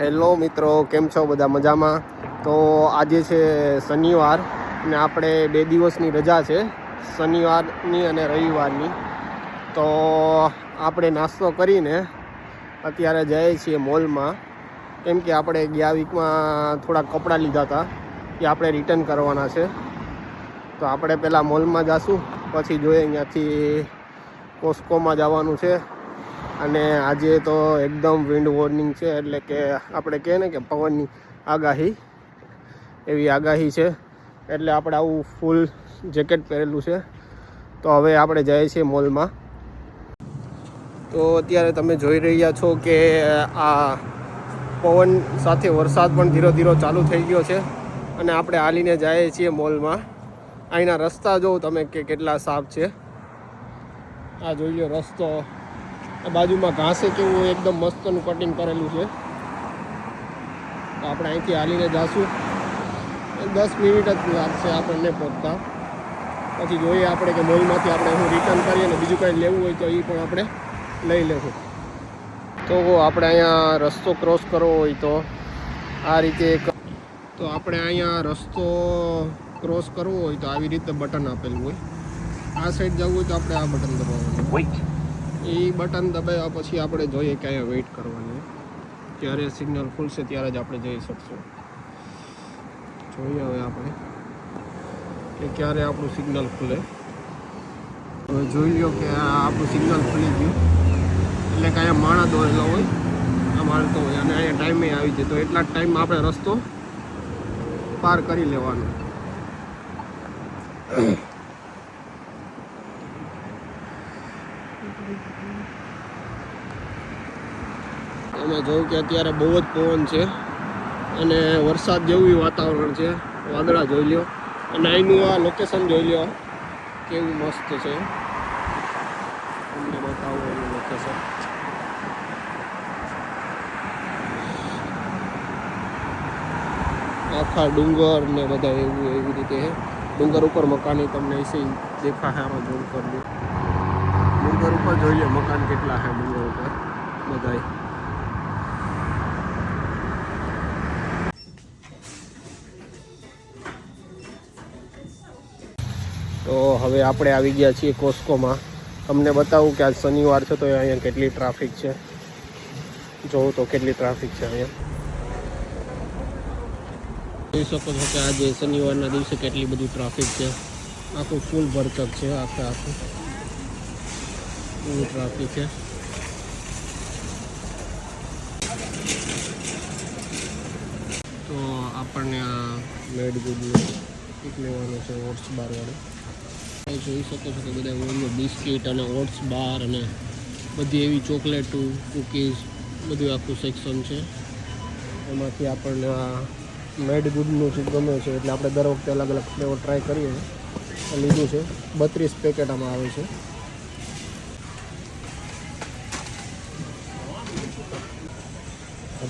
Hello મિત્રો, કેમ છો? બધા મજામાં? તો આજે છે શનિવાર અને આપણે 2 દિવસની રજા છે, શનિવારની અને રવિવારની. તો આપણે નાસ્તો કરીને અત્યારે જઈએ છીએ મોલમાં, કેમ કે આપણે ગયા વીકમાં થોડાક કપડાં લીધા હતા એ આપણે રિટર્ન કરવાના છે. તો આપણે પહેલાં મોલમાં જઈશું, પછી જોઈએ અહીંયાથી કોસ્કોમાં જવાનું છે. અને આજે તો એકદમ વિન્ડ વોર્નિંગ છે, એટલે કે આપણે કહે ને કે પવનની આગાહી, એવી આગાહી છે. એટલે આપણે આવું ફૂલ જેકેટ પહેરેલું છે. તો હવે આપણે જઈએ છીએ મોલમાં. તો અત્યારે તમે જોઈ રહ્યા છો કે આ પવન સાથે વરસાદ પણ ધીરે ધીરે ચાલુ થઈ ગયો છે અને આપણે હાલીને જઈએ છીએ મોલમાં. અહીંના રસ્તા જોઉં તમે કે કેટલા સાફ છે. આ જોઈ લો રસ્તો, બાજુમાં ઘાસે કેવું એકદમ મસ્તનું કટિંગ કરેલું છે. તો આપણે અહીંથી હાલીને જઈશું, 10 મિનિટ જ લાગશે આપણને પહોંચતા. પછી જોઈએ આપણે કે મોલમાંથી આપણે હું રિટર્ન કરીએ ને બીજું કંઈ લેવું હોય તો એ પણ આપણે લઈ લેશું. તો આપણે અહીંયા રસ્તો ક્રોસ કરવો હોય તો આ રીતે તો આપણે અહીંયા રસ્તો ક્રોસ કરવો હોય તો આવી રીતે બટન આપેલું હોય. આ સાઈડ જવું હોય તો આપણે આ બટન દબાવવાનું. એ બટન દબાવ્યા પછી આપણે જોઈએ કે અહીંયા વેઇટ કરવાની, ત્યારે સિગ્નલ ખુલશે ત્યારે જ આપણે જઈ શકશું. જોઈએ હવે આપણે કે ક્યારે આપણું સિગ્નલ ખુલે. હવે જોઈ લો કે આ આપણું સિગ્નલ ખુલી ગયું, એટલે કે અહીંયા માણસ દોરેલો હોય, આ માણતો હોય અને અહીંયા ટાઈમે આવી જાય. તો એટલા જ ટાઈમમાં આપણે રસ્તો પાર કરી લેવાનો. તમે જોયું કે અત્યારે બહુ જ પવન છે અને વરસાદ જેવું વાતાવરણ છે. વાદળા જોઈ લો અને અહીંનું આ લોકેશન જોઈ લો કેવું મસ્ત છે. તમને બતાવું એનું લોકેશન. આખા ડુંગર ને બધા એવી રીતે છે. ડુંગર ઉપર મકાન તમને એસે દેખા है. આમાં જોઈ કરી ડુંગર ઉપર જોઈએ મકાન કેટલા છે ડુંગર ઉપર બધા. તો હવે આપણે આવી ગયા છીએ કોસ્કોમાં. તમને બતાવું કે આજ શનિવાર છે તો અહીંયા કેટલી ટ્રાફિક છે. જોઉં તો કેટલી ટ્રાફિક છે અહીંયા. જોઈ શકો છો કે આજે શનિવારના દિવસે કેટલી બધી ટ્રાફિક છે. આખું ફૂલ ભરચક છે, આખું ફૂલ ટ્રાફિક છે. તો આપણને આ મેડ ગુડનું એક લેવાનું છે, ઓટ્સ બારવાળું. જોઈ શકો છો કે બધા બિસ્કિટ અને ઓટ્સ બાર અને બધી એવી ચોકલેટો, કૂકીઝ બધું આખું સેક્શન છે. એમાંથી આપણને આ મેડ ગુડનું જ ગમે છે એટલે આપણે દર વખતે અલગ અલગ ફ્લેવર ટ્રાય કરીએ. લીધું છે, 32 પેકેટ આમાં આવે છે.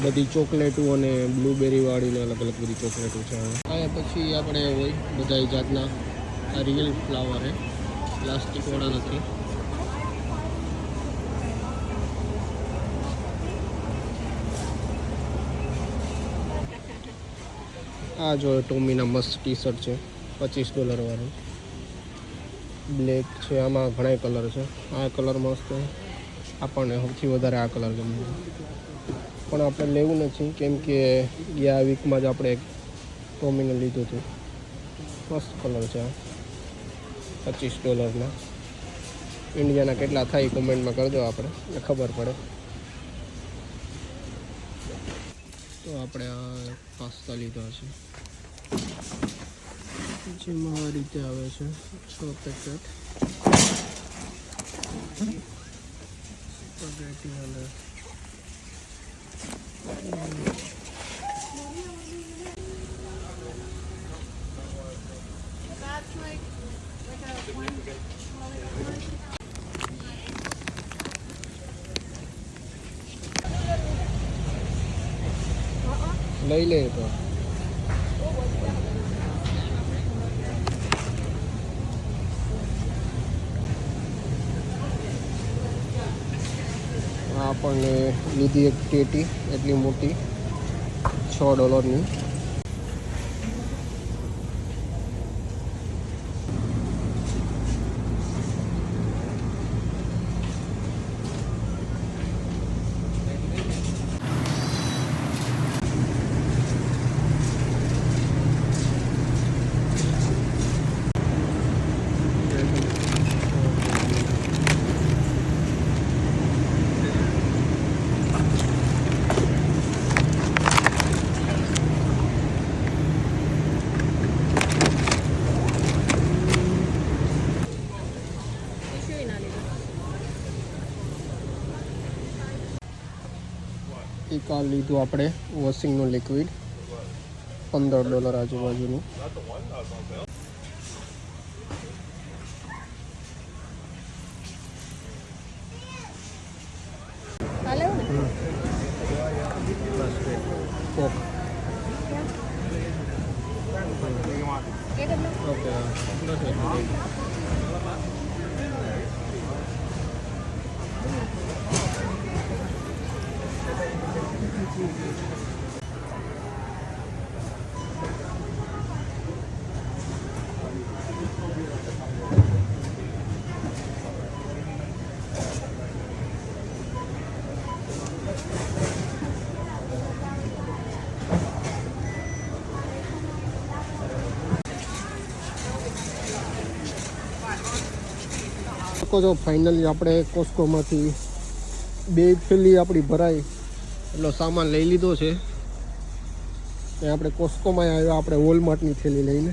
બધી ચોકલેટો અને બ્લુબેરી વાળીને અલગ અલગ બધી ચોકલેટો છે. અહીંયા પછી આપણે હોય બધા જાતના આ રિયલ ફ્લાવર હે, પ્લાસ્ટિક વાળા નથી. આ જો ટોમીના મસ્ત ટી શર્ટ છે, $25 વાળું, બ્લેક છે. આમાં ઘણા કલર છે. આ કલર મસ્ત છે, આપણને સૌથી વધારે આ કલર ગમે. પણ આપણે લેવું નથી કેમ કે ગયા વીકમાં જ આપણે એક ટોમીને લીધું હતું. મસ્ત કલર છે આ, $25ના. ઇન્ડિયાના કેટલા થાય કોમેન્ટમાં કરજો, આપણે ખબર પડે. તો આપણે આ પાસ્તા લીધા છે, જેમાં આ રીતે આવે છે 6 પેકેટ. સ્પેગેટી અને લઈ લે. તો આપણને લીધી એક ટેટી એટલી મોટી $6. એક આ લીધું આપણે વોશિંગનું લિક્વિડ $15 આજુબાજુનું. કોક ઓકે જો ફાઇનલી આપણે કોસ્કોમાંથી 2 થેલી આપણી ભરાઈ એટલો સામાન લઈ લીધો છે. એ આપણે કોસ્કોમાં આવ્યા આપણે વોલમાર્ટની થેલી લઈને,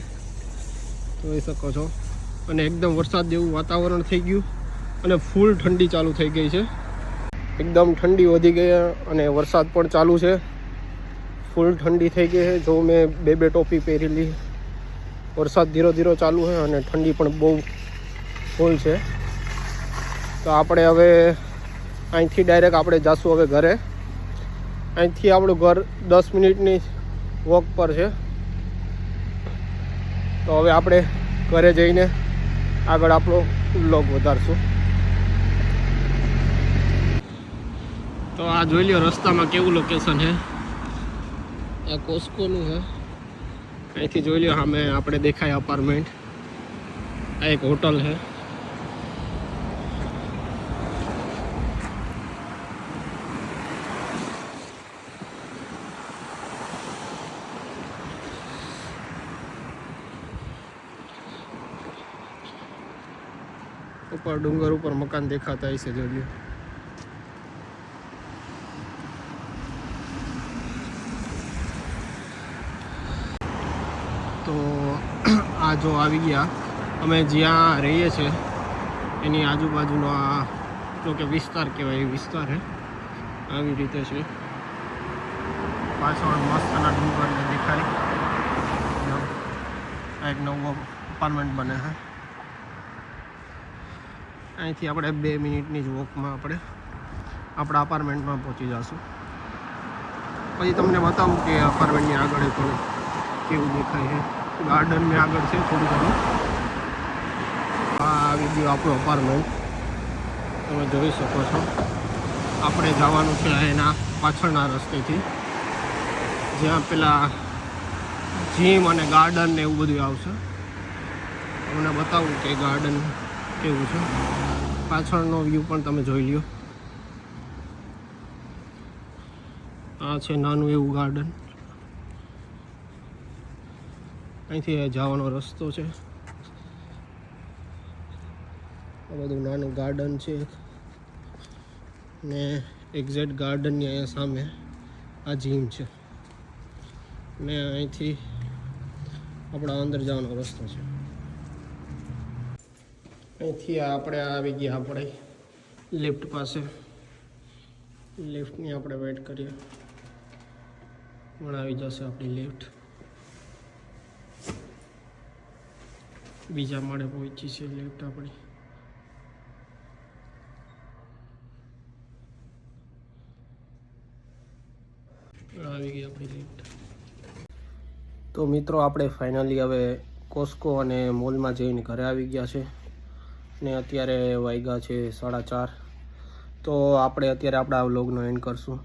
જોઈ શકો છો. અને એકદમ વરસાદ જેવું વાતાવરણ થઈ ગયું અને ફૂલ ઠંડી ચાલુ થઈ ગઈ છે. એકદમ ઠંડી વધી ગઈ અને વરસાદ પણ ચાલુ છે. ફૂલ ઠંડી થઈ ગઈ છે. જો મેં 2 ટોપી પહેરેલી. વરસાદ ધીરો ધીરો ચાલુ છે અને ઠંડી પણ બહુ ફૂલ છે. તો આપણે હવે અહીંથી ડાયરેક્ટ આપણે જઈશું હવે ઘરે. અહીંથી આપણું ઘર 10 મિનિટની વોક પર છે. તો હવે આપણે ઘરે જઈને આગળ આપણો વ્લોગ વધારશું. તો આ જોઈ લ્યો રસ્તામાં કેવું લોકેશન છે. આ કોસ્કોનું છે. અહીંથી જોઈ લ્યો સામે આપણે દેખાય અપાર્ટમેન્ટ. આ એક હોટલ છે. ઉપર ડુંગર ઉપર મકાન દેખાતા હશે જોઈ. તો આ જો આવી ગયા અમે જ્યાં રહીએ છીએ એની આજુબાજુનો આ જો કે વિસ્તાર કહેવાય એ વિસ્તાર છે. આવી રીતે છે. પાછળ મસ્તના ડુંગરને દેખાય. આ એક નવો અપાર્ટમેન્ટ બને છે. અહીંથી આપણે 2 મિનિટની જ વોકમાં આપણે આપણા અપાર્ટમેન્ટમાં પહોંચી જઈશું. પછી તમને બતાવું કે અપાર્ટમેન્ટની આગળ પણ કેવું દેખાય છે. ગાર્ડનની આગળ છે થોડું ઘણું. આ આવી ગયું આપણું અપાર્ટમેન્ટ, તમે જોઈ શકો છો. આપણે જવાનું છે એના પાછળના રસ્તેથી, જ્યાં પેલા જીમ અને ગાર્ડન ને એવું બધું આવશે. તમને બતાવું કે ગાર્ડન કેવું છે. પાછળનો વ્યૂ પણ તમે જોઈ લ્યો. આ છે નાનું એવું ગાર્ડન. અહીંથી જવાનો રસ્તો છે. આ બધું નાનું ગાર્ડન છે ને એક્ઝેક્ટ ગાર્ડનની અહીંયા સામે આ જીમ છે ને અહીંથી આપણા અંદર જવાનો રસ્તો છે. અહીંથી આપણે આવી ગયા આપણે લિફ્ટ પાસે. લિફ્ટની આપણે વેઇટ કરીએ, પણ આવી જશે આપણી લિફ્ટ. બીજા માળે પહોંચી છે લિફ્ટ આપણી. આવી ગઈ આપણી લિફ્ટ. તો મિત્રો આપણે ફાઇનલી હવે કોસ્કો અને મોલમાં જઈને ઘરે આવી ગયા છે ને અત્યારે વાગ્યા છે 4:30. તો આપણે અત્યારે આપણા વ્લોગનો એન્ડ કરશું.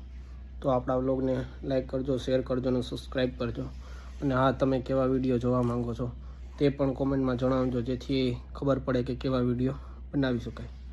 તો આપણા વ્લોગને લાઈક કરજો, શેર કરજો અને સબસ્ક્રાઈબ કરજો. અને હા, તમે કેવા વિડીયો જોવા માંગો છો તે પણ કોમેન્ટમાં જણાવજો, જેથી ખબર પડે કે કેવા વિડીયો બનાવી શકાય.